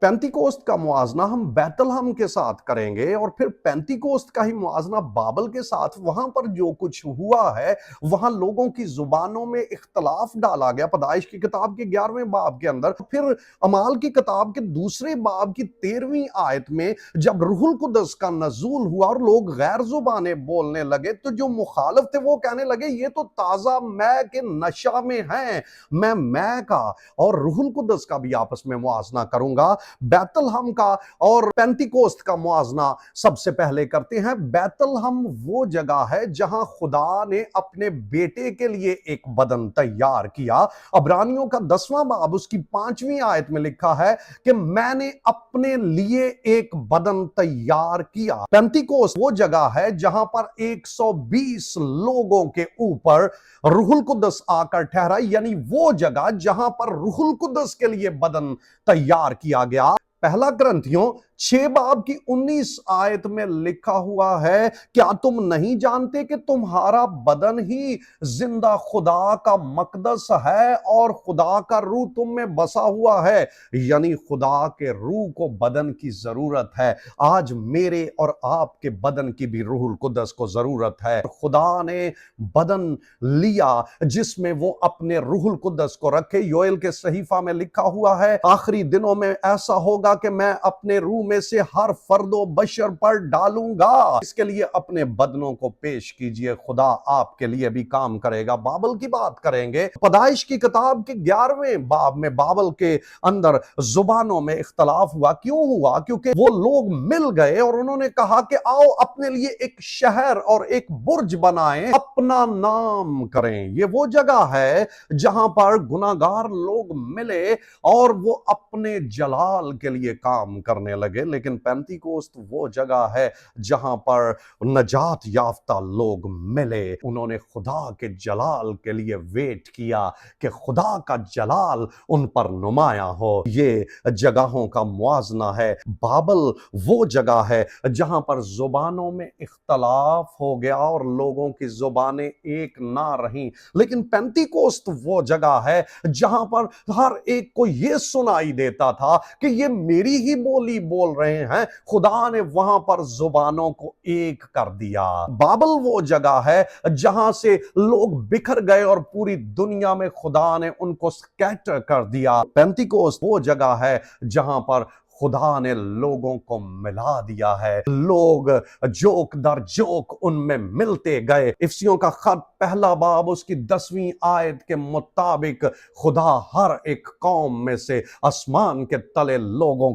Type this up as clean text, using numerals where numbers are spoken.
पेंतिकोस्त का मुआजना हम बैतलहम के साथ करेंगे और फिर पेंतिकोस्त का ही मुआजना बाबल के साथ। वहां पर जो कुछ हुआ है, वहां लोगों की जुबानों में इख्तलाफ डाला गया। पैदाइश की किताब के 11वें बाब के अंदर, फिर अमाल की किताब के दूसरे बाब की 13वीं आयत में जब रूहुल कुदस का नजूल हुआ और लोग गैर जुबानें बोलने लगे, तो जो मुखालिफ थे वो कहने लगे ये तो ताजा मै के नशा में हैं। मैं मै का और रूहुल कुदस का भी आपस में मुआजना करूंगा। बैतलहम का और पेंतिकोस्त का मुआजना सबसे पहले करते हैं। बैतलहम वो जगह है जहां खुदा ने अपने बेटे के लिए एक बदन तैयार किया। अब्रानियों का 10वां बाब उसकी 5वीं आयत में लिखा है कि मैंने अपने लिए एक बदन तैयार किया। पेंतिकोस्त वो जगह है जहां पर 120 लोगों के ऊपर रूहुल कुदस आकर ठहरा, यानी वो जगह जहां पर रूहुल कुदस के लिए बदन तैयार किया गया। पहला ग्रंथियों 6 बाब की 19 आयत में लिखा हुआ है, क्या तुम नहीं जानते कि तुम्हारा बदन ही जिंदा खुदा का मकदस है और खुदा का रूह तुम में बसा हुआ है। यानी खुदा के रूह को बदन की जरूरत है। आज मेरे और आपके बदन की भी रूहुल कुदस को जरूरत है। खुदा ने बदन लिया जिसमें वो अपने रूहुल कुदस को रखे। योएल के सहीफा में लिखा हुआ है, आखिरी दिनों में ऐसा होगा कि मैं अपने रूह में से हर फर्दो बशर पर डालूंगा। इसके लिए अपने बदनों को पेश कीजिए, खुदा आपके लिए भी काम करेगा। बाबल की बात करेंगे। पैदाइश की किताब के 11वें बाब में बाबल के अंदर जुबानों में इख्तलाफ हुआ। क्यों हुआ? क्योंकि वो लोग मिल गए और उन्होंने कहा कि आओ अपने लिए एक शहर और एक बुर्ज बनाएं, अपना नाम करें। ये वो जगह है जहां पर गुनाहगार लोग मिले और वो अपने जलाल के लिए काम करने लगे। लेकिन पेंतिकोस्त वो जगह है जहां पर नजात याफ्ता लोग मिले। उन्होंने खुदा के जलाल के लिए वेट किया कि खुदा का जलाल उन पर नुमाया हो। ये जगहों का मुआजना है। बाबल वो जगह है जहां पर जुबानों में इख्तलाफ हो गया और लोगों की जुबानें एक ना रहीं। लेकिन पेंतिकोस्त वो जगह है जहां पर हर एक को यह सुनाई देता था कि ये मेरी ही बोली बोल रहे हैं। खुदा ने वहां पर जुबानों को एक कर दिया। बाबल वो जगह है जहां से लोग बिखर गए और पूरी दुनिया में खुदा ने उनको स्कैटर कर दिया। पेंतिकोस्त वो जगह है जहां पर खुदा ने लोगों को मिला दिया है। लोग जोक दर जोक उनमें मिलते गए। इफसियों का खत पहला बाब उसकी 10वीं आयत के मुताबिक खुदा हर एक कौम में से आसमान के तले लोगों